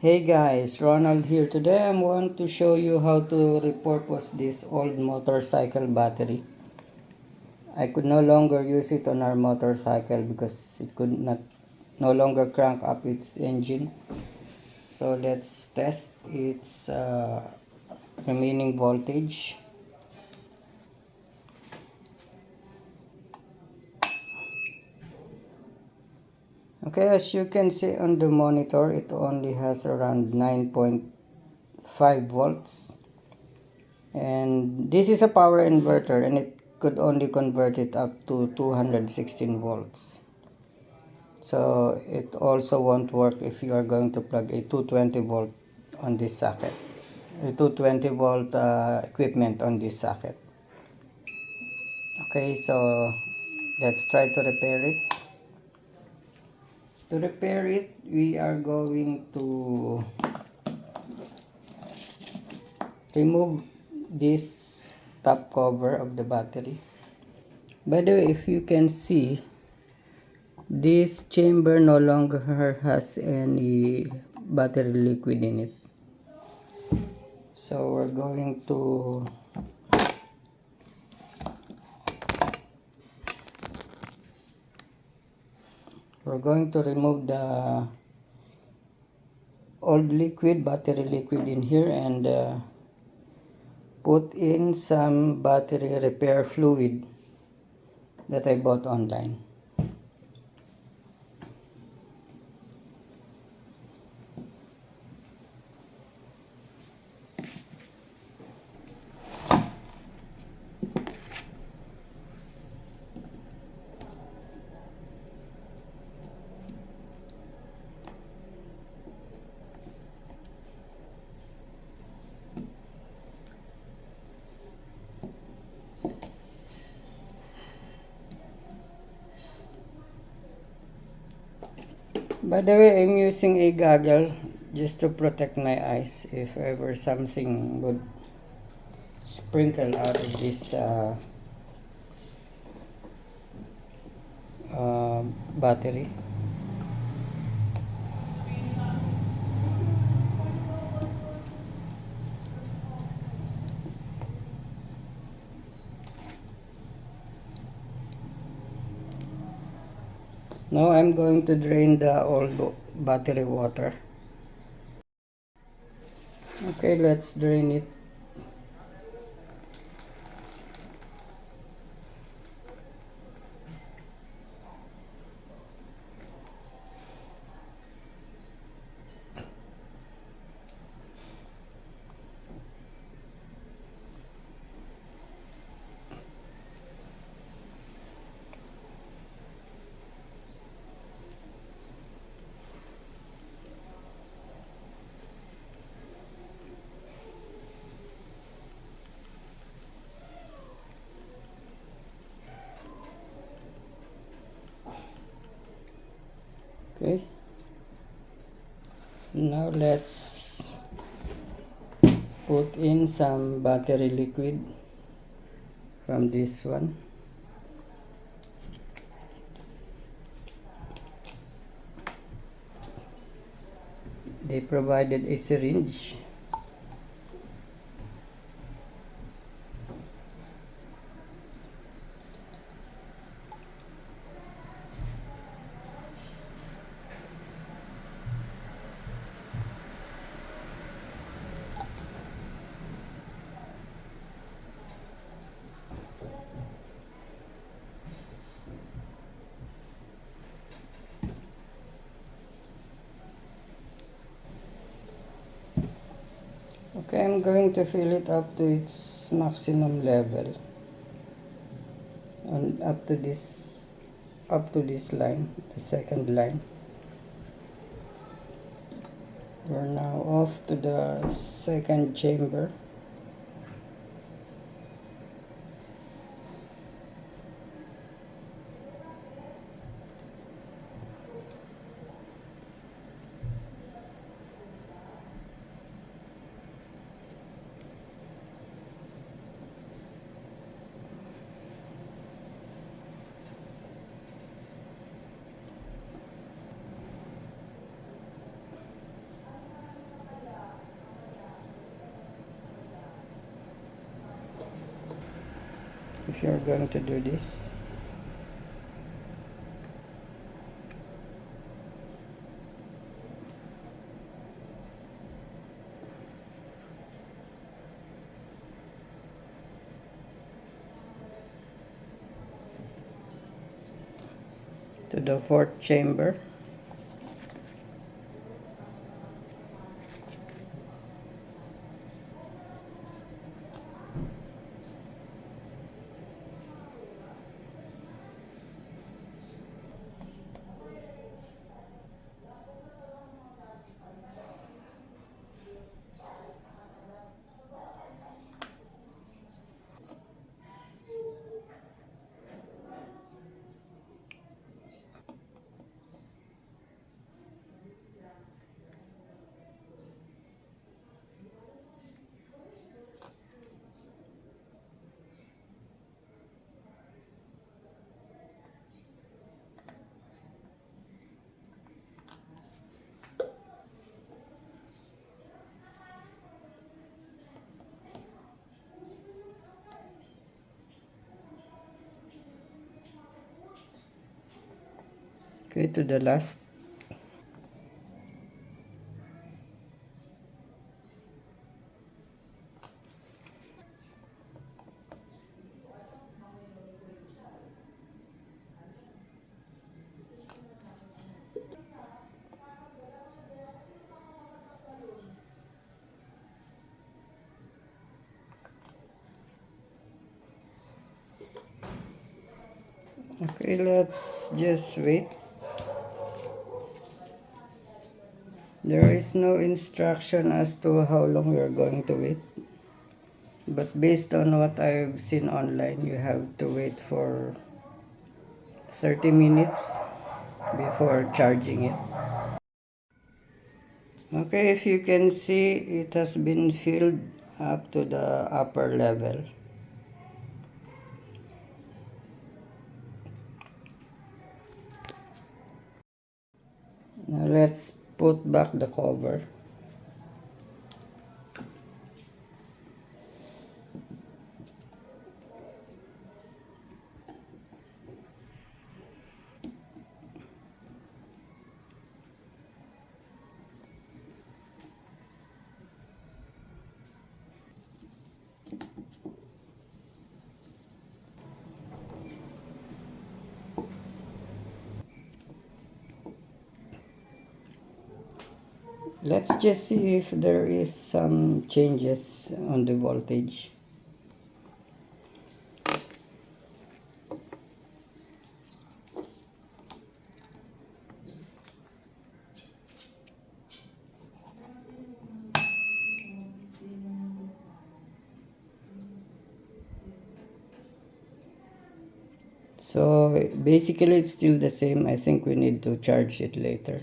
Hey guys, Ronald here. Today I want to show you how to repurpose this old motorcycle battery. I could no longer use it on our motorcycle because it could not no longer crank up its engine. So let's test its remaining voltage. Okay, as you can see on the monitor, it only has around 9.5 volts. And this is a power inverter and it could only convert it up to 216 volts. So it also won't work if you are going to plug a 220 volt on this socket, a 220 volt equipment on this socket. Okay, so let's try to repair it. To repair it, we are going to remove this top cover of the battery. By the way, if you can see, this chamber no longer has any battery liquid in it. So we're going to remove the old battery liquid in here and put in some battery repair fluid that I bought online. By the way, I'm using a goggle just to protect my eyes if ever something would sprinkle out of this battery. Now I'm going to drain the old battery water. Okay, let's drain it. Okay, now let's put in some battery liquid from this one. They provided a syringe. Okay, I'm going to fill it up to its maximum level and up to this line, the second line. We're now off to the second chamber. if you're going to do this. To the fourth chamber. Okay, to the last. Okay, let's just wait. There is no instruction as to how long you're going to wait. But based on what I've seen online, you have to wait for 30 minutes before charging it. Okay, if you can see, it has been filled up to the upper level. Now let's put back the cover. Let's just see if there is some changes on the voltage. So basically it's still the same. I think we need to charge it later.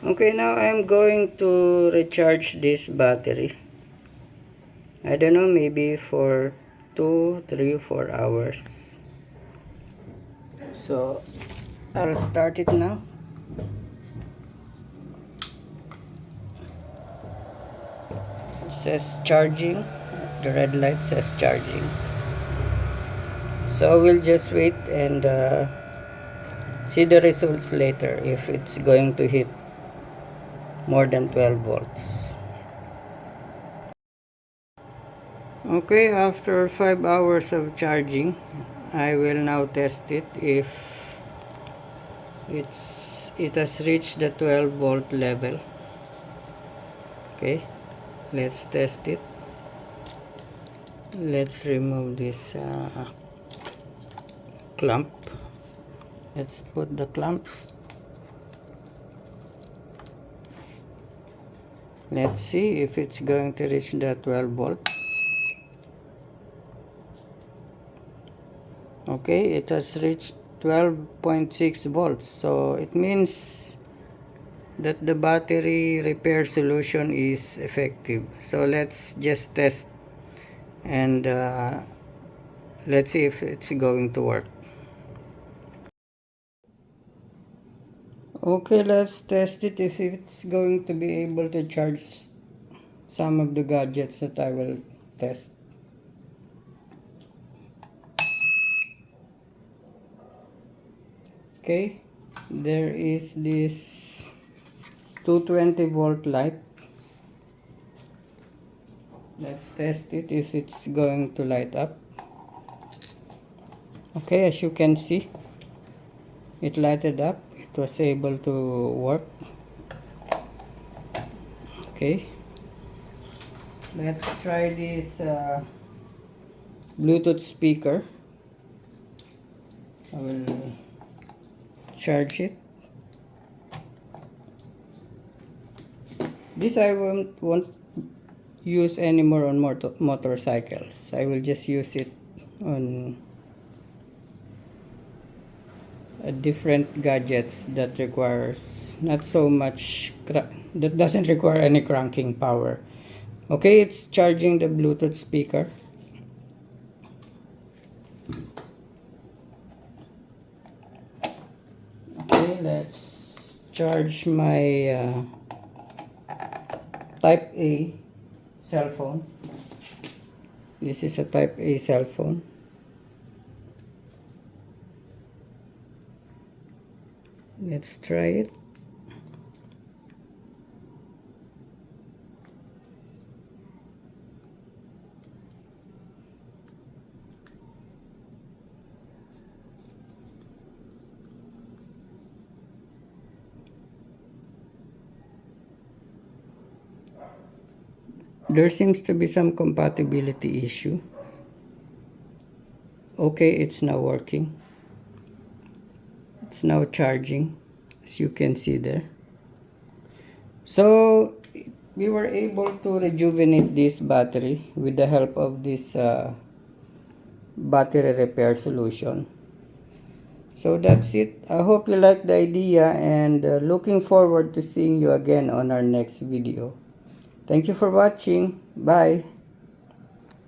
Okay, now I'm going to recharge this battery. I don't know, maybe for 2, 3, 4 hours. So I'll start it now. It says charging. The red light says charging. So we'll just wait and see the results later if it's going to hit more than 12 volts. Okay, after 5 hours of charging, I will now test it if it has reached the 12 volt level. Okay, let's test it. Let's remove this clamp. Let's put the clamps. Let's see if it's going to reach the 12 volt. Okay, it has reached 12.6 volts, so it means that the battery repair solution is effective. So let's just test and let's see if it's going to work. Okay, let's test it if it's going to be able to charge some of the gadgets that I will test. Okay, there is this 220 volt light. Let's test it if it's going to light up. Okay, as you can see, it lighted up. It was able to work. Okay, let's try this Bluetooth speaker. I will charge it. This I won't use anymore on motorcycles. I will just use it on different gadgets that requires not so much, that doesn't require any cranking power. Okay, it's charging the Bluetooth speaker. Okay, let's charge my Type A cell phone. This is a Type A cell phone. Let's try it. There seems to be some compatibility issue. Okay, it's now working. It's now charging, as you can see there. So we were able to rejuvenate this battery with the help of this battery repair solution. So that's it. I hope you like the idea, and looking forward to seeing you again on our next video. Thank you for watching. Bye.